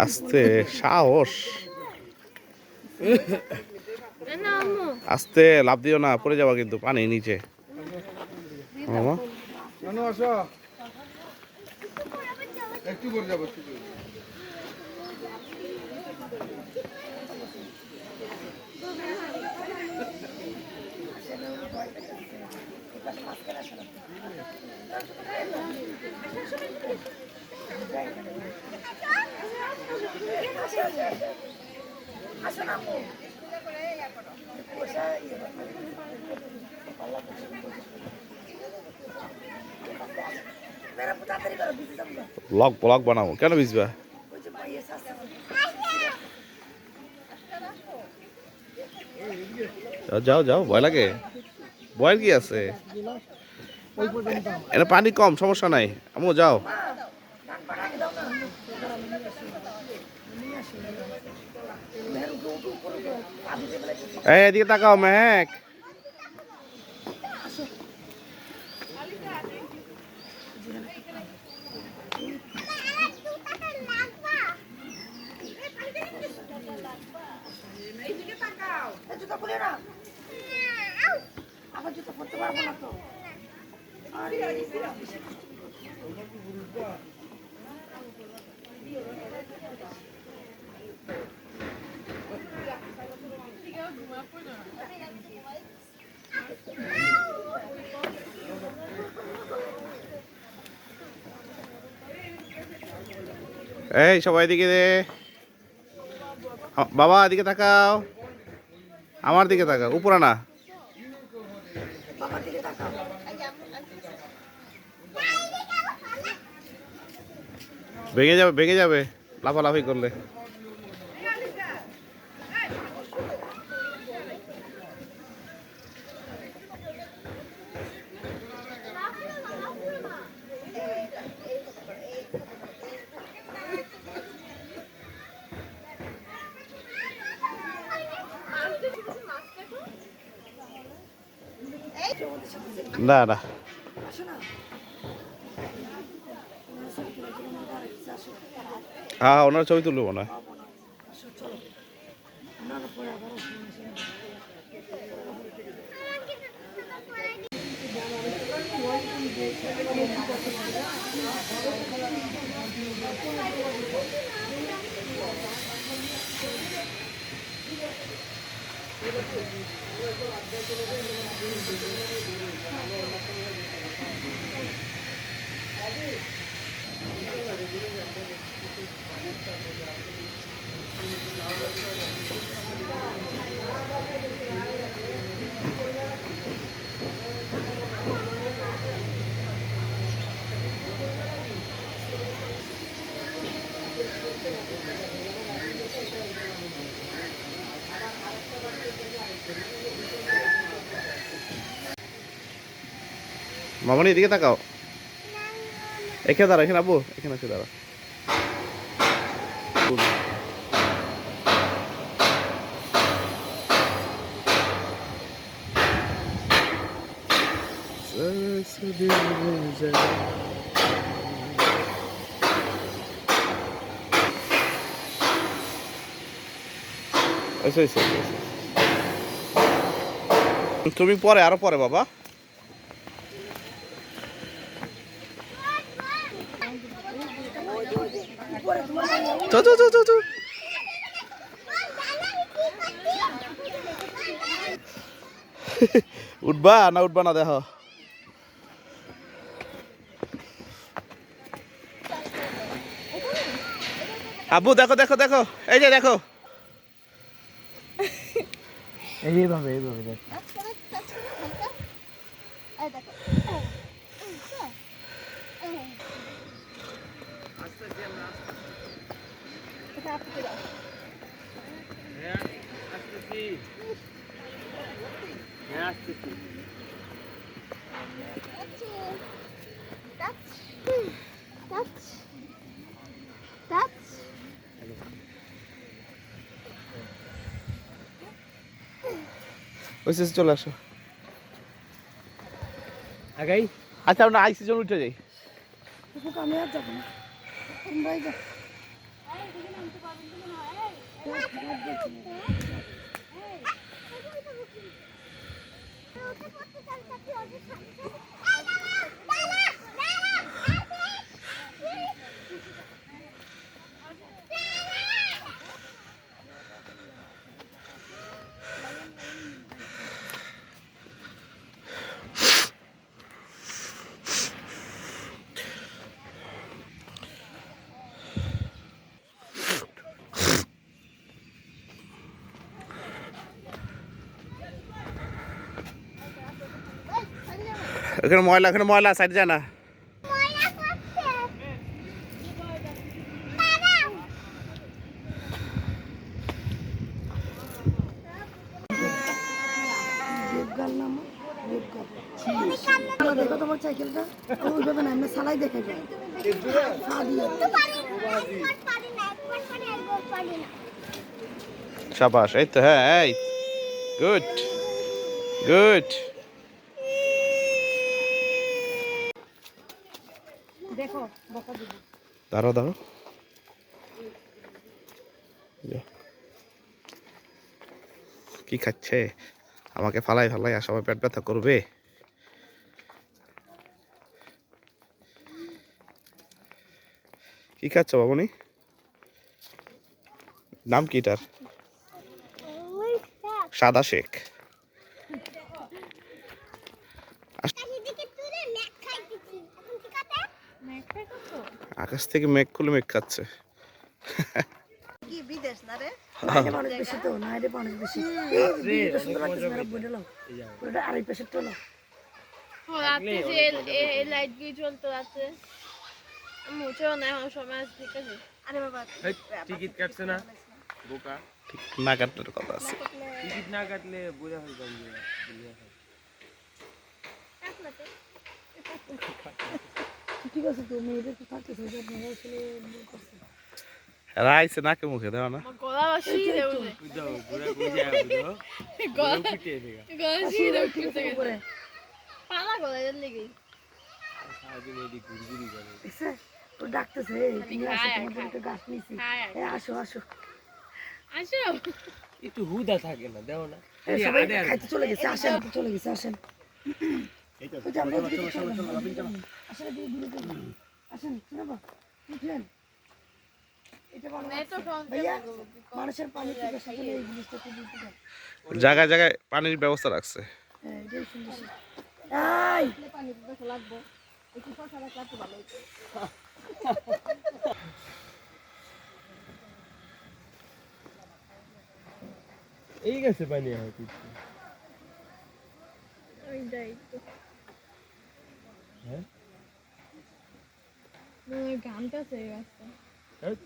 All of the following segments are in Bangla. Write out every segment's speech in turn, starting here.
আস্তে সাহস, আস্তে লাফ দিও না, পড়ে যাবা কিন্তু পানি নিচে। মামা একটু পরে যাবো। ব্লগ ব্লগ বানাবো, কেন ভিজবা? যাও যাও, ভয় লাগে? ভয়ের কি আছে, এটা পানি কম, সমস্যা নাই। আমু যাও। এই এদিকে তাকাও মেহেক। এই সবাই দিকে দে, বাবা এদিকে তাকাও, আমার দিকে তাকাও, উপরে না। ভেঙে যাবে, ভেঙে যাবে লাফালাফি করলে। না না, হ্যাঁ ওনার ছবি তুলবো না। মামনি এদিকে তাকাও, এখানে দাঁড়া, এখানে আবু, এখানে আছে দাঁড়া। তুমি পরে, আরো পরে বাবা। উঠবা না উঠবা না দেখো। আব্বু দেখো দেখো দেখো, এই যে দেখো, এইভাবে এইভাবে দেখ। চলে আসো। আগাই আচ্ছা আমরা আইসি জন উঠে যাই। আমি আর যাবো না, তোমরাই যাও। এখানে ময়লা সাইড যায় না। দেখো তোমার সাইকেলটা ওইভাবে না, আমরা সালাই দেখে যাই। শাবাশ, এই তো, হ্যাঁ, এই গুড গুড। দেখো বকা দিব। দাঁড়াও দাঁড়াও, কি খাচ্ছে? আমাকে ফালাই ফালাই আর সবাই পেট ব্যথা করবে। কি খাচ্ছ বাবুনি? নাম কি এটার? সাদা শেখ। আকাশ থেকে মেঘ খুলে মেঘ খাচ্ছে। কি বিদেশ না রে? মানুষ বেশি তো না, এটা মানুষ বেশি। সুন্দর লাগতেছে না, বলে নাও ওটা আড়াই পেশে তো না। রাতে যে এই লাইট দিয়ে চলতে আছে, মুছেও না এখন সময় আছে, ঠিক আছে। আরে বাবা টিকিট কাটছে না বোকা, ঠিক না কাটলে কথা আছে। টিকিট না কাটলে বুঝা হয়ে যাবে। ঠিক আছে, তো মেয়েদের তো থাকতেছে, আপনারা আসলে ভুল করছেন। রাইছে নাকে মুখে দেওয়া না। আমার গলা বাসি দেবো যে বুঝাও বুড়া বুঝা বুঝো গলা পিটে দেগা গলা আসলে সিরে ঠিক আছে করে পালা গলা এর লেগে সারাদিন এদি ঘুরঘুরি করে। দেখছে ও ডাকতেছে, এই তুমি আসো, তোমাদের একটা গাছ নিয়েছি, এই আসো আসো। আসো একটু হুদা থাকে না, দেও না। এই সবাই খাইতে চলে গেছে, আসেন চলে গেছে, আসেন। ওই যে আমরা ওদিকে চললাম, আসেন এদিকে দূরে চলুন, আসেন শোনাবো, উঠলেন। এটা ভাইয়া মানুষের পানি থেকে সাথে এই জিনিসটা খুব উপকার। জায়গায় জায়গায় পানির ব্যবস্থা রাখছে। হ্যাঁ এটাই সুন্দর। এই পানি দিতে লাগবে, একটু শশা রাখতে ভালো হতো। এই গেছে পানি হয়তো। ওইটাই তো। হ্যাঁ গানটা সেই রাস্তা হ্যাঁ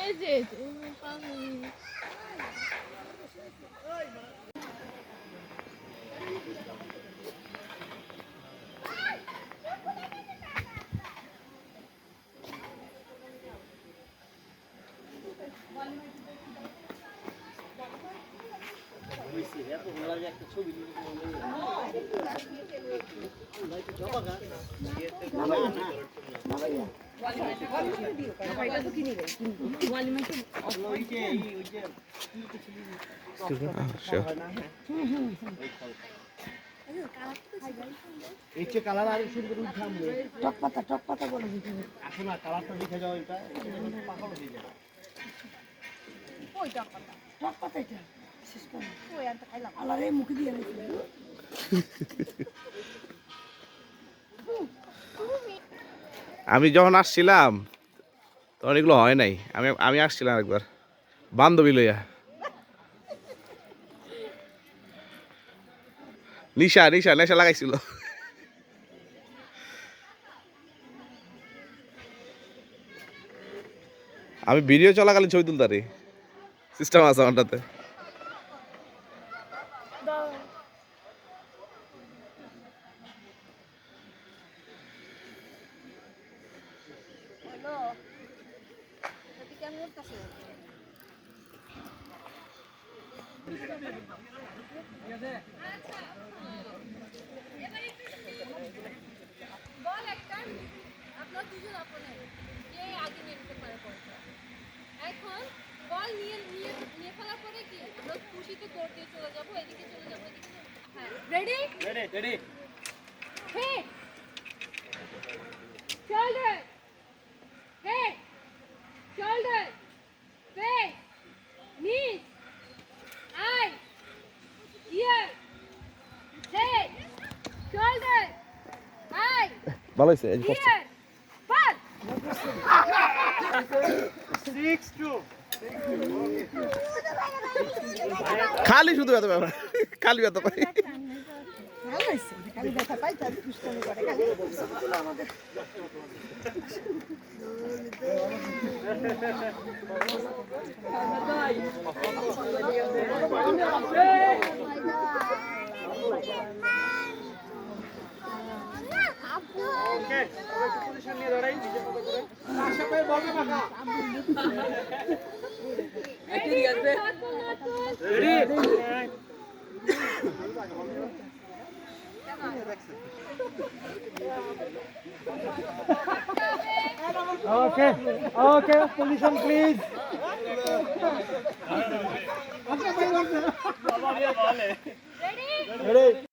এই যে পানি টক পাতা বলে দিতে হবে। টক পাতা এটা বিশেষ করে আলারে মুখে দিয়ে রেখে আমি যখন আসছিলাম তখন এগুলো হয় নাই। আমি আসছিলাম একবার বান্ধবী লইয়া, নেশা লাগাইছিল। আমি ভিডিও চলাকালীন ছবি তুলতারি, সিস্টেম আছে আমারটাতে। বল একটা আপনার দুজন আপনে কে আগে নিয়ে নিতে পারে বলটা এখন বল নিয়ে ফেলার পরে কি আমরা খুশিতে দৌড় দিয়ে চলে যাবো এদিকে চলে যাবো এদিকে হ্যাঁ ready ready Head. Shoulder. Head. Shoulder. Face. Knees. Eyes. Ear. Head. Shoulder. Eye. ভালো হয়েছে এই Ear. Butt. 6-2 খালি শুধু এত ব্যাপার খালি এত পাই ভালো হয়েছে খালি ব্যথা পাই তার দুষ্টামি করে খালি আমাদের ওকে একটু পজিশন নিয়ে দাঁড়াই নিজে মতো করে আশা করে বলবে মাখা ready okay okay position please Ready? Ready